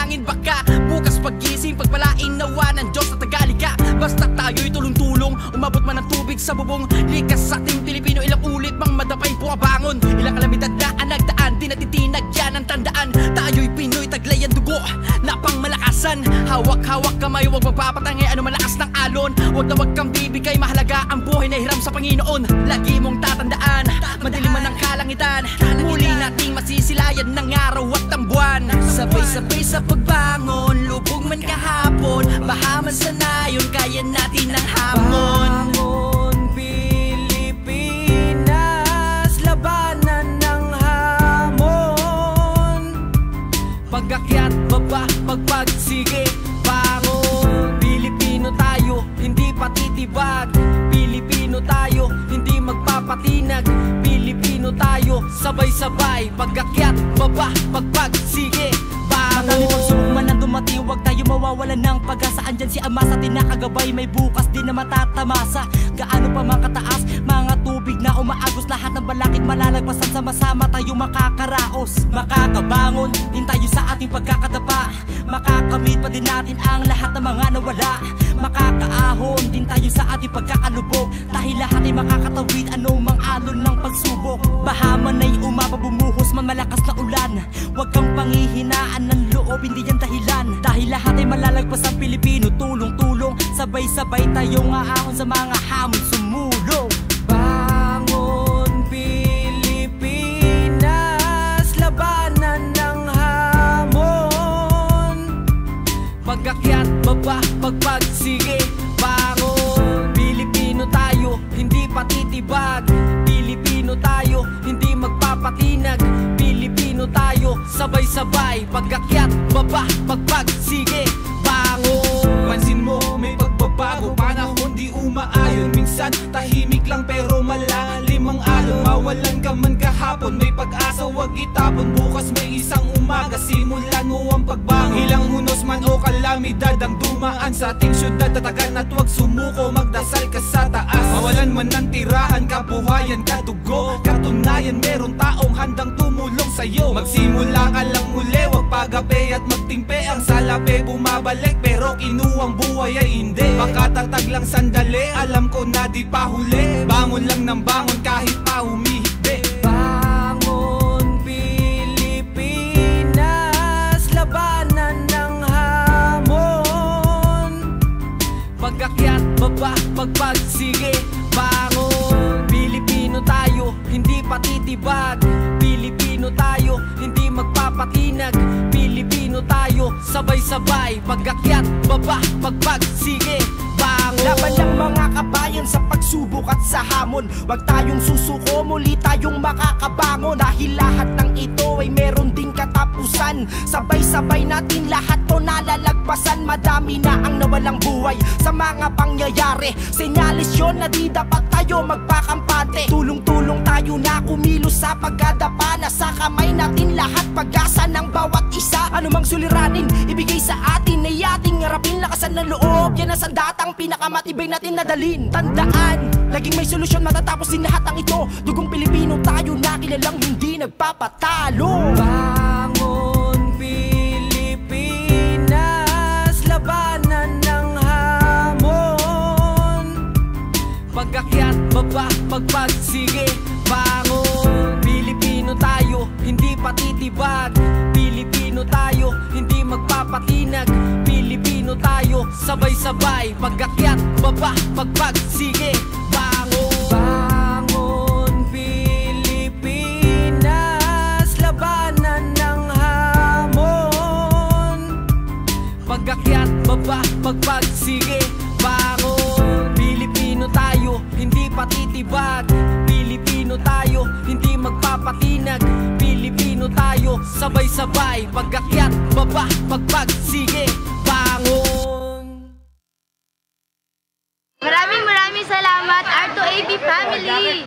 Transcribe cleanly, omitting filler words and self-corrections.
manalangin baka bukas pagising pagpalain nawa ng Diyos na tagaliga. Basta tayo'y tulong-tulong, umabot man ng tubig sa bubong. Likas sa ating Pilipino, ilang ulit mang madapay bumabangon. Ilang kalamidad na ang nagdaan, di natitinag yan ang tandaan. Tayo'y Pinoy, taglay ang dugo na pang malakasan. Hawak-hawak kamay, huwag magpapatangay ano malakas ng alon. Huwag na huwag kang bibigay, mahalaga ang buhay na hiram sa Panginoon. Lagi mong tatandaan, madilim man ang kalangitan, muli nating masisilayan ng araw at ang buwan. Sabay-sabay sa pagbangon, lubog man kahapon, baha man sa nayon, kaya natin ang hamon. Bangon Pilipinas, labanan ng hamon. Pag-akyat, baba, pagpagsige, bangon. Pilipino tayo, hindi patitibag. Pilipino tayo, hindi magpapatinag. Pilipino tayo, sabay-sabay. Pag-akyat, baba, pagpagsige, bangon. Marami pagsubok man ang dumating, huwag tayo mawawalan ng pag-asa. Andyan si Ama sa tinakagabay, may bukas din na matatamasa. Gaano pa man kataas, mga tubig na umaagos, lahat ng balakid malalagpasan, sama-sama tayo makakaraos. Makakabangon din tayo sa ating pagkakadapa, makakamit pa din natin ang lahat ng mga nawala. Makakaahon din tayo sa ating pagkakalubog, dahil lahat ay makakatawid anumang alon ng pagsubok. Bahaman ay umapa, bumuhos man malakas na ulan, huwag kang panghihinaan ng loob, hindi yan dahilan. Dahil lahat ay malalagpas ang Pilipino, tulong-tulong, sabay-sabay tayong aahon sa mga hamon sumulong. Bangon Pilipinas, labanan ng hamon. Pag-akyat, baba, pagpagsige, bangon. Pilipino tayo, hindi patitibag. Pilipino tayo, hindi magpapatinag. Pilipino tayo, sabay-sabay. Pag-akyat, baba, pagpagsige, bangon. Pansin mo, may pagbabago, panahon di umaayon. Minsan tahimik lang pero malalim ang alon. Mawalan ka man kahapon, may pag-asa wag itapon. Bukas may isang umaga, simulan mo ang pagbangon. Ilang unos man o kalamidad ang dumaan sa ating syudad, tatagan at wag sumuko, magdasal ka sa taas. Mawalan man ng tirahan, kabuhayan, kadugo, katunayan meron taong handang tumulong sa'yo. Magsimula ka lang muli, wag pagape at magtimpe. Ang salapi bumabalik pero kinuwang buhay ay hindi. Makatatag lang sandali, alam ko na di pa huli. Bangon lang ng bangon kahit pa humihikbi. Bangon Pilipinas, labanan ng hamon. Pag-akyat, baba, pagpagsige, bangon. Pilipino tayo, hindi patitibag. Pilipino tayo, hindi magpapatinag. Pilipino tayo, sabay-sabay. Pag-akyat, baba, pagpagsige, bangon. Laban ng mga kabayan sa pagsubok at sa hamon, wag tayong susuko, muli tayong makakabangon. Dahil lahat ng ito ay meron ding katapusan, sabay-sabay natin lahat to nalalagpasan. Madami na ang nawalang buhay sa mga pangyayari, senyalis yun na di dapat tayo magpakampante. Tulong-tulong tayo na kumilos sa pagkadapa, na sa kamay natin lahat pag-asa ng bawat isa. Anumang suliranin ibigay sa atin ay ating harapin, lakasan ng loob, yan ang sandatang pinakamatibay natin nadalin. Tandaan, laging may solusyon, matatapos din lahat ng ito. Dugong Pilipino tayo na kilalang hindi nagpapatalo. Bangon Pilipinas, labanan ng hamon. Pag-akyat, baba, pagpagsige, bangon. Pilipino tayo, hindi patitibag. Pilipino tayo, hindi magpapatinag. Pilipino tayo, sabay-sabay. Pag-akyat, baba, pagpagsige, bangon. Bangon Pilipinas, labanan ng hamon. Pag-akyat, baba, pagpagsige, bangon. Pilipino tayo, hindi patitibag. Pilipino tayo, hindi magpapatinag. Pilipino tayo, sabay-sabay. Pag-akyat, baba, pagpagsige, bangon. Maraming salamat R2AB family!